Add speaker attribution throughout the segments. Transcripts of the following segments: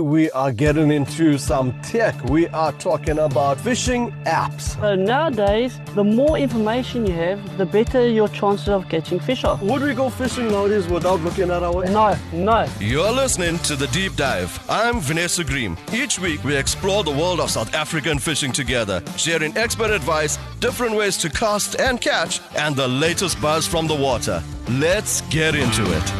Speaker 1: We are getting into some tech. We are talking about fishing apps.
Speaker 2: So nowadays, the more information you have, the better your chances of catching fish are.
Speaker 1: Would we go fishing nowadays without looking at our...
Speaker 2: No.
Speaker 3: You're listening to The Deep Dive. I'm Vanessa Green. Each week, we explore the world of South African fishing together, sharing expert advice, different ways to cast and catch, and the latest buzz from the water. Let's get into it.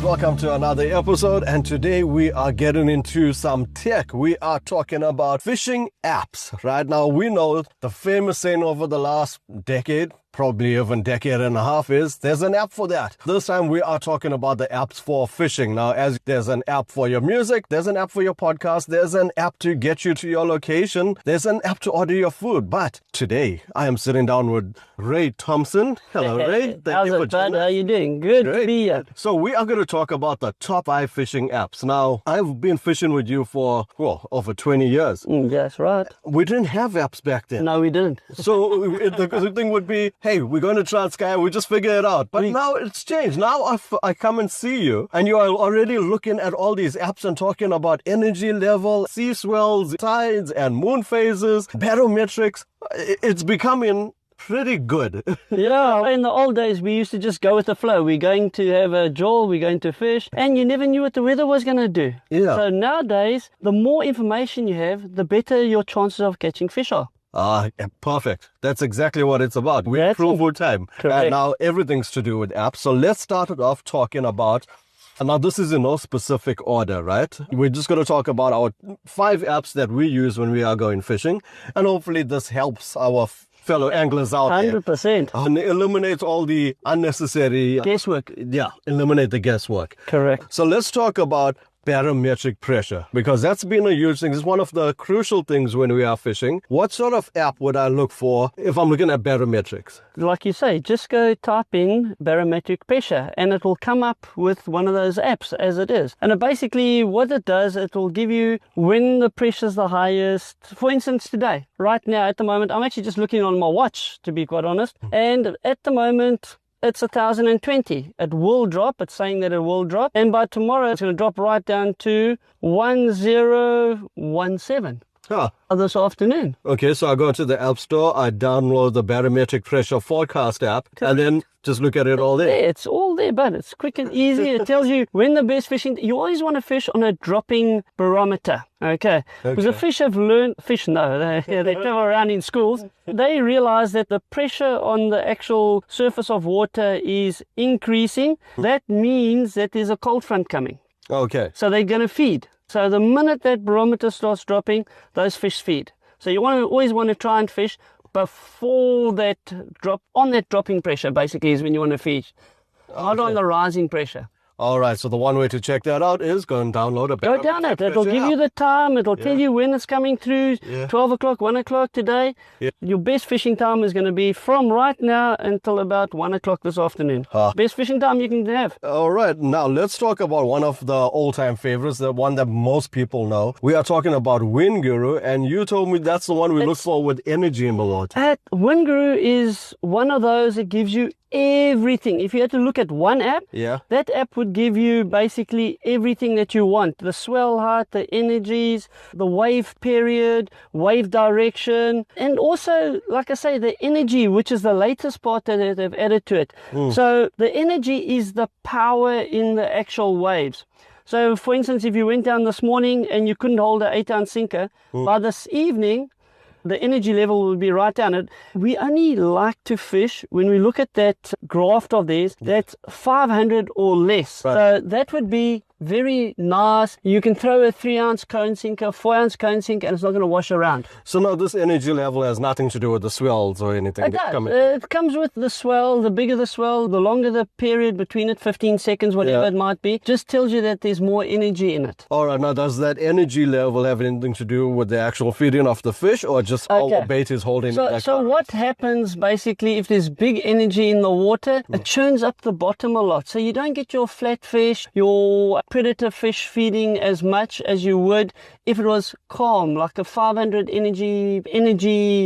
Speaker 1: Welcome to another episode, and today we are getting into some tech. We are talking about fishing apps. Right now, we know the famous saying over the last decade, probably even decade and a half, is there's an app for that. This time we are talking about the apps for fishing. Now, as there's an app for your music, there's an app for your podcast, there's an app to get you to your location, there's an app to order your food. But today I am sitting down with Ray Thompson. Hello, Ray.
Speaker 2: How's it, bud? How are you doing? Good
Speaker 1: Great.
Speaker 2: to be here.
Speaker 1: So we are going to talk about the top 5 fishing apps. Now, I've been fishing with you for, over 20 years.
Speaker 2: That's right.
Speaker 1: We didn't have apps back then.
Speaker 2: No, we didn't.
Speaker 1: So the thing would be, hey, we're going to Transkei, we just figure it out. But now it's changed. Now I come and see you, and you are already looking at all these apps and talking about energy level, sea swells, tides, and moon phases, barometrics. It's becoming pretty good.
Speaker 2: Yeah, in the old days, we used to just go with the flow. We're going to have a jawl, we're going to fish, and you never knew what the weather was going to do.
Speaker 1: Yeah.
Speaker 2: So nowadays, the more information you have, the better your chances of catching fish are.
Speaker 1: Perfect. That's exactly what it's about. We improve with time.
Speaker 2: Correct.
Speaker 1: And now everything's to do with apps. So let's start it off talking about, and now this is in no specific order, right? We're just going to talk about our 5 apps that we use when we are going fishing. And hopefully this helps our fellow anglers out
Speaker 2: 100%.
Speaker 1: there. And eliminates all the unnecessary...
Speaker 2: Guesswork.
Speaker 1: Yeah, eliminate the guesswork.
Speaker 2: Correct.
Speaker 1: So let's talk about barometric pressure, because that's been a huge thing. It's one of the crucial things when we are fishing. What sort of app would I look for if I'm looking at barometrics?
Speaker 2: Like you say, just go type in barometric pressure and it will come up with one of those apps as it is. And basically what it does, it will give you when the pressure's the highest. For instance, today, right now at the moment, I'm actually just looking on my watch, to be quite honest. And at the moment, it's 1,020. It will drop. It's saying that it will drop. And by tomorrow, it's going to drop right down to 1017 this afternoon.
Speaker 1: Okay, so I go to the App Store, I download the barometric pressure forecast app, and then just look at it all there.
Speaker 2: It's all there, but it's quick and easy. It tells you when the best fishing. You always want to fish on a dropping barometer. Okay. Because the fish have learned, they travel around in schools. They realize that the pressure on the actual surface of water is increasing. That means that there's a cold front coming.
Speaker 1: Okay.
Speaker 2: So they're going to feed. So the minute that barometer starts dropping, those fish feed. So you always want to try and fish before that drop, on that dropping pressure basically is when you want to fish. Not on the rising pressure.
Speaker 1: All right, so the one way to check that out is go and download a
Speaker 2: Go down it. It'll give you the time. It'll tell you when it's coming through. 12 o'clock, 1 o'clock today. Your best fishing time is going to be from right now until about 1 o'clock this afternoon. Best fishing time you can have.
Speaker 1: All right, now let's talk about one of the all-time favorites, the one that most people know. We are talking about Wind Guru, and you told me that's the one we look for with energy in the water.
Speaker 2: Wind Guru is one of those that gives you everything. If you had to look at one app, that app would give you basically everything that you want. The swell height, the energies, the wave period, wave direction, and also, like I say, the energy, which is the latest part that they've added to it. So the energy is the power in the actual waves. So for instance, if you went down this morning and you couldn't hold an 8-ounce sinker, by this evening, the energy level will be right down. We only like to fish when we look at that graph of theirs, that's 500 or less. Right. So that would be very nice. You can throw a 3-ounce cone sinker, 4-ounce cone sinker, and it's not going to wash around.
Speaker 1: So now this energy level has nothing to do with the swells or anything?
Speaker 2: It does. It comes with the swell. The bigger the swell, the longer the period between it, 15 seconds, whatever it might be, just tells you that there's more energy in it.
Speaker 1: All right. Now, does that energy level have anything to do with the actual feeding of the fish, or just how the bait is holding it?
Speaker 2: So what happens basically if there's big energy in the water, it churns up the bottom a lot. So you don't get your flatfish, your predator fish feeding as much as you would if it was calm, like a 500 energy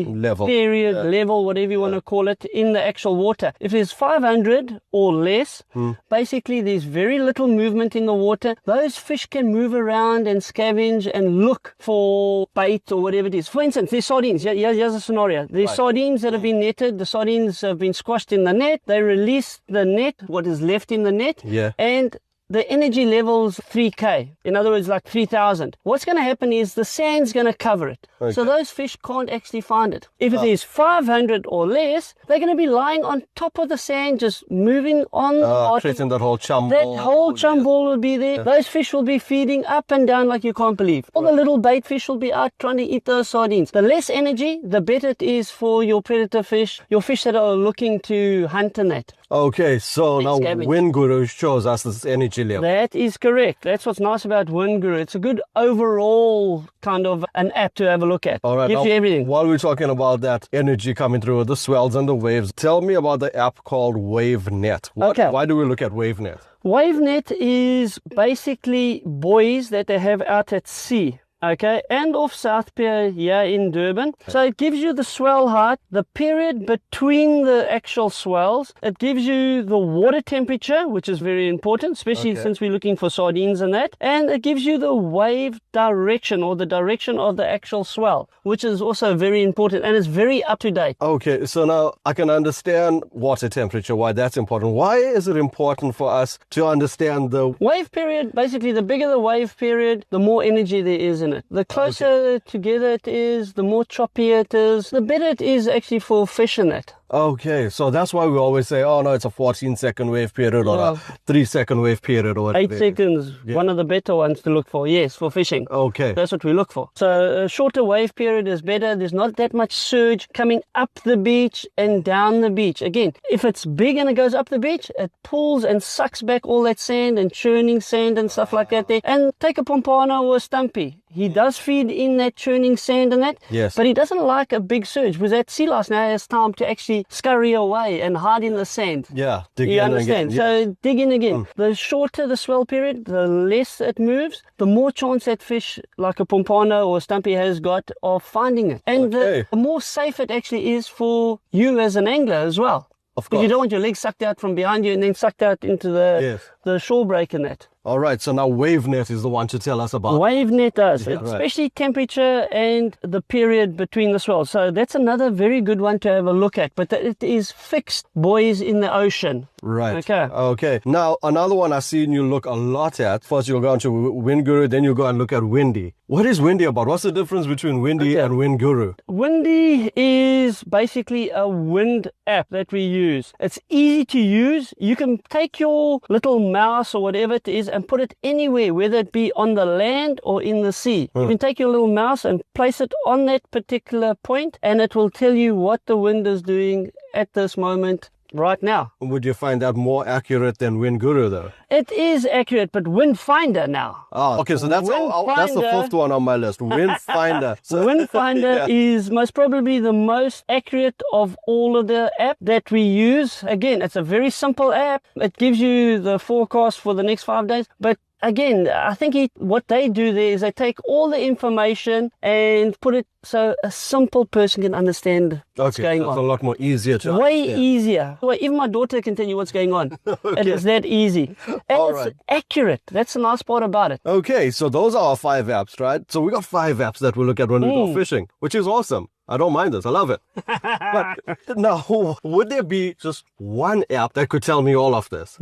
Speaker 1: level,
Speaker 2: level, whatever you want to call it, in the actual water. If there's 500 or less, basically there's very little movement in the water. Those fish can move around and scavenge and look for bait or whatever it is. For instance, there's sardines. Here's a scenario. There's sardines that have been netted. The sardines have been squashed in the net. They release the net, what is left in the net, and the energy level's 3K. In other words, like 3,000. What's going to happen is the sand's going to cover it. Okay. So those fish can't actually find it. If it is 500 or less, they're going to be lying on top of the sand, just moving on.
Speaker 1: Creating that whole chum ball.
Speaker 2: That whole chum ball will be there. Yeah. Those fish will be feeding up and down like you can't believe. All the little bait fish will be out trying to eat those sardines. The less energy, the better it is for your predator fish, your fish that are looking to hunt and that.
Speaker 1: Okay, so now Wind Guru shows us this energy level.
Speaker 2: That is correct. That's what's nice about Wind Guru. It's a good overall kind of an app to have a look at.
Speaker 1: All right.
Speaker 2: Gives you everything.
Speaker 1: While we're talking about that energy coming through, the swells and the waves, tell me about the app called WaveNet. Why do we look at WaveNet?
Speaker 2: WaveNet is basically buoys that they have out at sea. Okay, and off South Pier here in Durban. So it gives you the swell height, the period between the actual swells. It gives you the water temperature, which is very important, especially since we're looking for sardines and that. And it gives you the wave direction, or the direction of the actual swell, which is also very important, and it's very up to date.
Speaker 1: Okay, so now I can understand water temperature, why that's important. Why is it important for us to understand the
Speaker 2: wave period? Basically, the bigger the wave period, the more energy there is in it. The closer together it is, the more choppier it is, the better it is actually for fish in it.
Speaker 1: Okay, so that's why we always say, oh no, it's a 14-second wave period or a 3-second wave period or whatever.
Speaker 2: 8 seconds, one of the better ones to look for, yes, for fishing.
Speaker 1: Okay.
Speaker 2: That's what we look for. So a shorter wave period is better. There's not that much surge coming up the beach and down the beach. Again, if it's big and it goes up the beach, it pulls and sucks back all that sand and churning sand and stuff like that there. And take a pompano or a stumpy. He does feed in that churning sand and that, but he doesn't like a big surge, because that sea lice now has time to actually scurry away and hide in the sand.
Speaker 1: Yeah, dig
Speaker 2: you
Speaker 1: in
Speaker 2: understand?
Speaker 1: again.
Speaker 2: So dig in again. The shorter the swell period, the less it moves, the more chance that fish like a pompano or a stumpy has got of finding it. And the more safe it actually is for you as an angler as well.
Speaker 1: Of course.
Speaker 2: Because you don't want your legs sucked out from behind you and then sucked out into the shore break and that.
Speaker 1: All right, so now WaveNet is the one to tell us about.
Speaker 2: WaveNet does, especially temperature and the period between the swells. So that's another very good one to have a look at. But it is fixed buoys in the ocean.
Speaker 1: Right. Okay. Now, another one I've seen you look a lot at. First, you'll go into Wind Guru, then you go and look at Windy. What is Windy about? What's the difference between Windy and Wind Guru?
Speaker 2: Windy is basically a wind app that we use. It's easy to use. You can take your little mouse or whatever it is and put it anywhere, whether it be on the land or in the sea. You can take your little mouse and place it on that particular point, and it will tell you what the wind is doing at this moment right now.
Speaker 1: Would you find that more accurate than Wind Guru, though?
Speaker 2: It is accurate, but Wind Finder now.
Speaker 1: Oh, okay, so that's the fifth one on my list. Wind Finder.
Speaker 2: So Wind Finder is most probably the most accurate of all of the app that we use. Again, it's a very simple app. It gives you the forecast for the next 5 days, but again, I think what they do there is they take all the information and put it so a simple person can understand what's going on.
Speaker 1: It's a lot more easier to
Speaker 2: understand. Easier. Well, even my daughter can tell you what's going on. It is that easy. And it's accurate. That's the nice part about it.
Speaker 1: Okay, so those are our 5 apps, right? So we got 5 apps that we look at when we go fishing, which is awesome. I don't mind this. I love it. But now, would there be just one app that could tell me all of this?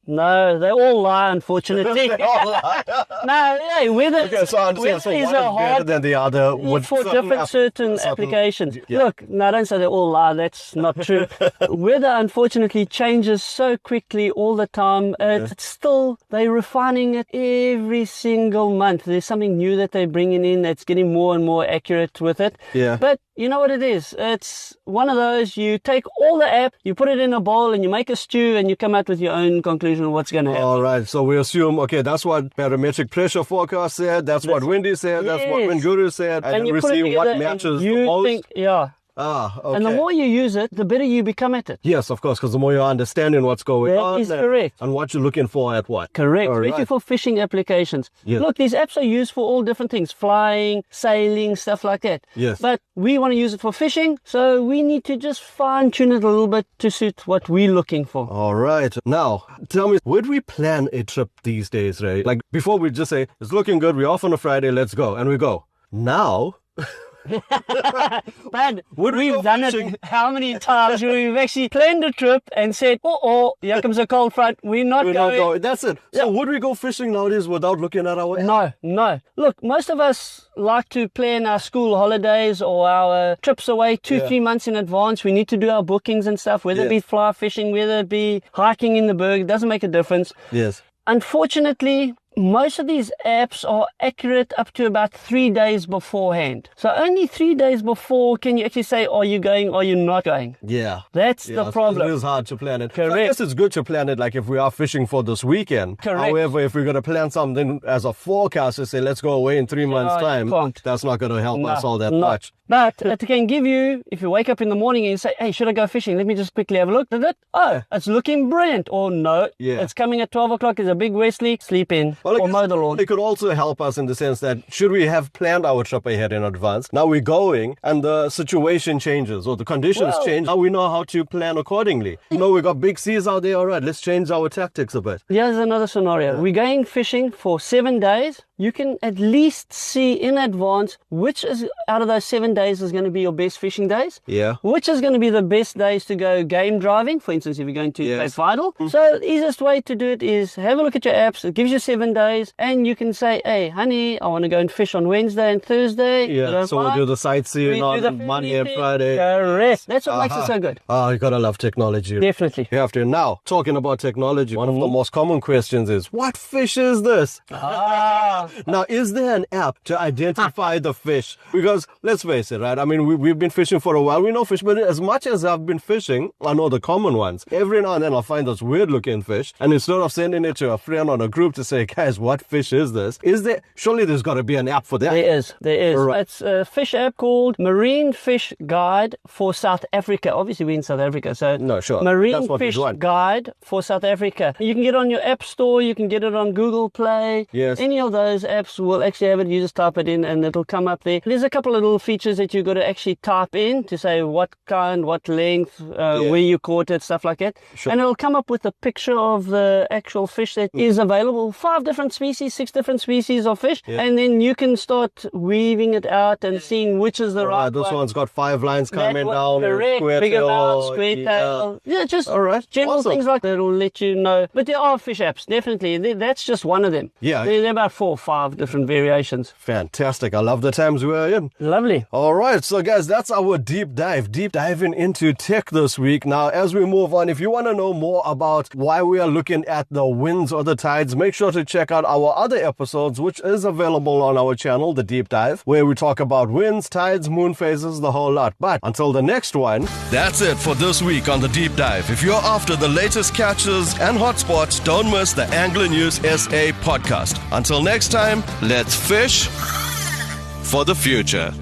Speaker 2: No, they all lie, unfortunately.
Speaker 1: They all lie.
Speaker 2: So
Speaker 1: I understand. So one is better than the other
Speaker 2: for certain applications. Look, no, don't say they all lie. That's not true. Weather, unfortunately, changes so quickly all the time. It's still, they're refining it every single month. There's something new that they're bringing in that's getting more and more accurate with it.
Speaker 1: Yeah.
Speaker 2: But you know what it is? It's one of those, you take all the app, you put it in a bowl and you make a stew and you come out with your own conclusion of what's going to happen.
Speaker 1: All right, so we assume, that's what barometric pressure forecast said, that's what Windy said, that's what Wind Guru said, and we see what matches the most. Okay.
Speaker 2: And the more you use it, the better you become at it.
Speaker 1: Yes, of course, because the more you're understanding what's going on.
Speaker 2: That is correct.
Speaker 1: And what you're looking for at what.
Speaker 2: Correct,
Speaker 1: All
Speaker 2: especially
Speaker 1: right.
Speaker 2: for fishing applications.
Speaker 1: Yes.
Speaker 2: Look, these apps are used for all different things, flying, sailing, stuff like that.
Speaker 1: Yes.
Speaker 2: But we want to use it for fishing, so we need to just fine-tune it a little bit to suit what we're looking for.
Speaker 1: All right. Now, tell me, would we plan a trip these days, right? Like before we just say, it's looking good, we're off on a Friday, let's go. And we go. Now...
Speaker 2: But we've done
Speaker 1: fishing?
Speaker 2: it how many times where we've actually planned a trip and said, here comes a cold front, we're not going.
Speaker 1: That's it. So would we go fishing nowadays without looking at our app?
Speaker 2: No. Look, most of us like to plan our school holidays or our trips away 2-3 months in advance. We need to do our bookings and stuff, whether it be fly fishing, whether it be hiking in the berg, it doesn't make a difference.
Speaker 1: Yes.
Speaker 2: Unfortunately, most of these apps are accurate up to about 3 days beforehand. So only 3 days before can you actually say, are you going, are you not going?
Speaker 1: Yeah.
Speaker 2: That's the problem.
Speaker 1: It is hard to plan it.
Speaker 2: Correct.
Speaker 1: So I guess it's good to plan it like if we are fishing for this weekend.
Speaker 2: Correct.
Speaker 1: However, if we're going to plan something as a forecast to say, let's go away in 3 months' time, that's not going to help us all that much.
Speaker 2: But it can give you, if you wake up in the morning and you say, hey, should I go fishing? Let me just quickly have a look. It's looking brilliant. Or no, it's coming at 12 o'clock. There's a big Wesley. Sleep in or mow the lawn.
Speaker 1: It could also help us in the sense that should we have planned our trip ahead in advance, now we're going and the situation changes or the conditions change. Now we know how to plan accordingly. We got big seas out there. All right, let's change our tactics a bit.
Speaker 2: Here's another scenario. We're going fishing for 7 days. You can at least see in advance which is out of those 7 days is going to be your best fishing days.
Speaker 1: Yeah.
Speaker 2: Which is going to be the best days to go game driving, for instance, if you're going to play Vidal. So the easiest way to do it is have a look at your apps. It gives you 7 days and you can say, hey, honey, I want to go and fish on Wednesday and Thursday.
Speaker 1: Yeah, so we'll do the sightseeing on Monday and Friday.
Speaker 2: Correct. That's what makes it so good.
Speaker 1: Oh, you gotta love technology.
Speaker 2: Definitely.
Speaker 1: You have to. Now, talking about technology, one of the most common questions is, what fish is this? Now, is there an app to identify the fish? Because, let's face it, right? I mean, we've been fishing for a while. We know fish, but as much as I've been fishing, I know the common ones. Every now and then I'll find those weird-looking fish, and instead of sending it to a friend on a group to say, guys, what fish is this? Surely there's got to be an app for that.
Speaker 2: There is.
Speaker 1: Right.
Speaker 2: It's a fish app called Marine Fish Guide for South Africa. Obviously, we're in South Africa, so
Speaker 1: no, sure.
Speaker 2: Marine Fish Guide for South Africa. You can get it on your app store. You can get it on Google Play.
Speaker 1: Yes.
Speaker 2: Any of those apps will actually have it. You just type it in and it'll come up there. There's a couple of little features that you've got to actually type in to say what kind, what length, where you caught it, stuff like that.
Speaker 1: Sure.
Speaker 2: And it'll come up with a picture of the actual fish that is available. 5 different species, 6 different species of fish. Yeah. And then you can start weaving it out and seeing which is the right
Speaker 1: this
Speaker 2: one.
Speaker 1: One's got 5 lines coming down.
Speaker 2: Correct. Bigger mouth, square tail. Yeah, just general things like that will let you know. But there are fish apps, definitely. That's just one of them.
Speaker 1: Yeah.
Speaker 2: There are about 4 or 5 different variations.
Speaker 1: Fantastic. I love the times we're in.
Speaker 2: Lovely.
Speaker 1: All right. So, guys, that's our deep diving into tech this week. Now, as we move on, if you want to know more about why we are looking at the winds or the tides, make sure to check out our other episodes, which is available on our channel, The Deep Dive, where we talk about winds, tides, moon phases, the whole lot. But until the next one...
Speaker 3: That's it for this week on The Deep Dive. If you're after the latest catches and hotspots, don't miss the Angler News SA podcast. Until next time, let's fish for the future.